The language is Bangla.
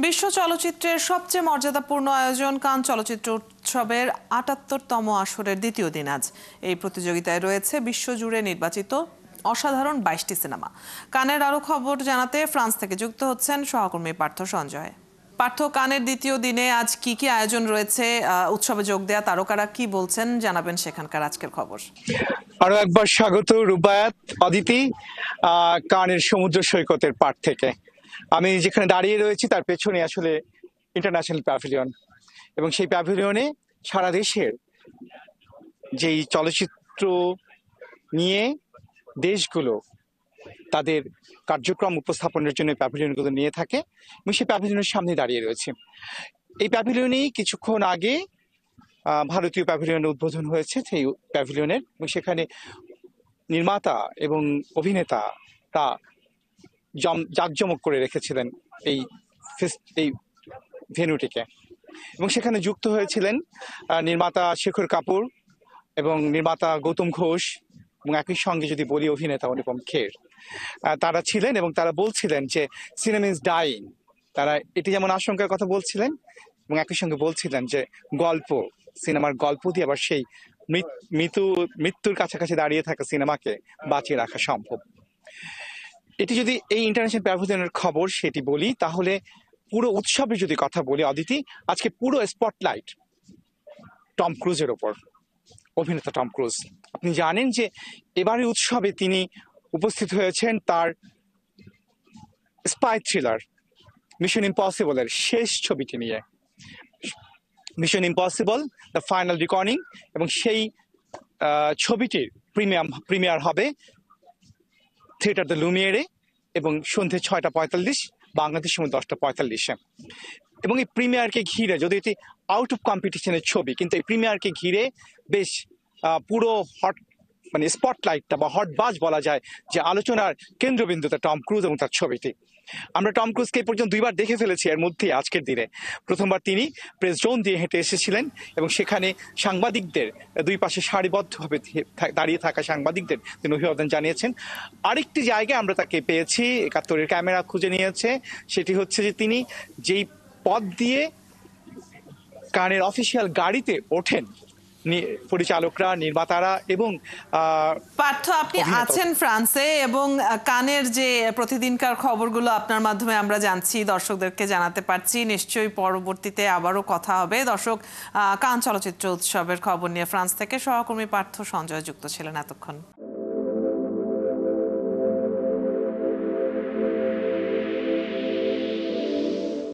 বিশ্ব চলচ্চিত্রের সবচেয়ে মর্যাদাপূর্ণ আয়োজন কান চলচ্চিত্র উৎসবের ৭৮তম আসরের দ্বিতীয় দিন আজ। এই প্রতিযোগিতায় রয়েছে বিশ্বজুড়ে নির্বাচিত অসাধারণ ২২টি সিনেমা। কানের আরো খবর জানাতে ফ্রান্স থেকে যুক্ত হচ্ছেন সহকর্মী পার্থ সঞ্জয়। পার্থ, কানের দ্বিতীয় দিনে আজ কি কি আয়োজন রয়েছে, উৎসবে যোগ দেয়া তারকারা কি বলছেন, জানাবেন সেখানকার আজকের খবর। আরো একবার স্বাগত রুবায়াত, অদিতি। কানের সমুদ্র সৈকতের পাড় থেকে আমি যেখানে দাঁড়িয়ে রয়েছি তার পেছনে আসলে ইন্টারন্যাশনাল প্যাভিলিয়ন, এবং সেই প্যাভিলিয়নে সারা দেশের যেই চলচ্চিত্র নিয়ে দেশগুলো তাদের কার্যক্রম উপস্থাপনের জন্য প্যাভিলিয়নগুলো নিয়ে থাকে, এবং সেই প্যাভিলিয়নের সামনে দাঁড়িয়ে রয়েছে। এই প্যাভিলিয়নেই কিছুক্ষণ আগে ভারতীয় প্যাভিলিয়নের উদ্বোধন হয়েছে, সেই প্যাভিলিয়নের, এবং সেখানে নির্মাতা এবং অভিনেতা তা জাঁকজমক করে রেখেছিলেন এই এই ভেন্যুটিকে, এবং সেখানে যুক্ত হয়েছিলেন নির্মাতা শেখর কাপুর এবং নির্মাতা গৌতম ঘোষ, এবং একই সঙ্গে যদি বলি অভিনেতা অনুপম খের। তারা ছিলেন এবং তারা বলছিলেন যে সিনেমা ইজ ডাইং। তারা এটি যেমন আশঙ্কার কথা বলছিলেন, এবং একই সঙ্গে বলছিলেন যে সিনেমার গল্প দিয়ে আবার সেই মৃত্যুর কাছাকাছি দাঁড়িয়ে থাকা সিনেমাকে বাঁচিয়ে রাখা সম্ভব। এটি যদি এই ইন্টারন্যাশনাল প্যাভিলিয়নের খবর সেটি বলি, তাহলে পুরো উৎসবের যদি কথা বলি অদিতি, আজকে পুরো স্পটলাইট টম ক্রুজের ওপর, অভিনেতা টম ক্রুজ। আপনি জানেন যে এবারে উৎসবে তিনি উপস্থিত হয়েছেন তার স্পাই থ্রিলার মিশন ইম্পসিবলের শেষ ছবিটি নিয়ে, মিশন ইম্পসিবল দ্য ফাইনাল রিকর্নিং, এবং সেই ছবিটির প্রিমিয়ার হবে থিয়েটার দ্য লুমিয়েরে, এবং সন্ধ্যে 6:45 বাংলাদেশ সময় 10:45। এবং এই প্রিমিয়ারকে ঘিরে, যদি এটি আউট অফ কম্পিটিশনের ছবি, কিন্তু এই প্রিমিয়ারকে ঘিরে বেশ পুরো স্পটলাইটটা বা হট বাজ বলা যায় যে আলোচনার কেন্দ্রবিন্দুতে টম ক্রুজ এবং তার ছবিটি। আমরা টম ক্রুজকে এই পর্যন্ত 2বার দেখে ফেলেছি এর মধ্যে আজকের দিনে। প্রথমবার তিনি প্রেস জোন দিয়ে হেঁটে এসেছিলেন, এবং সেখানে সাংবাদিকদের দুই পাশে সারিবদ্ধভাবে দাঁড়িয়ে থাকা সাংবাদিকদের তিনি অভিবাদন জানিয়েছেন। আরেকটি জায়গায় আমরা তাকে পেয়েছি, 71-এর ক্যামেরা খুঁজে নিয়েছে, সেটি হচ্ছে যে তিনি যেই পথ দিয়ে কানের অফিসিয়াল গাড়িতে ওঠেন পরিচালকরা, নির্মাতারা এবং পার্থ, আপনি আছেন ফ্রান্সে, এবং কানের যে প্রতিদিনকার খবরগুলো আপনার মাধ্যমে আমরা জানছি, দর্শকদেরকে জানাতে পারছি। নিশ্চয়ই পরবর্তীতে আবারও কথা হবে। দর্শক, কান চলচ্চিত্র উৎসবের খবর নিয়ে ফ্রান্স থেকে সহকর্মী পার্থ সঞ্জয় যুক্ত ছিলেন এতক্ষণ।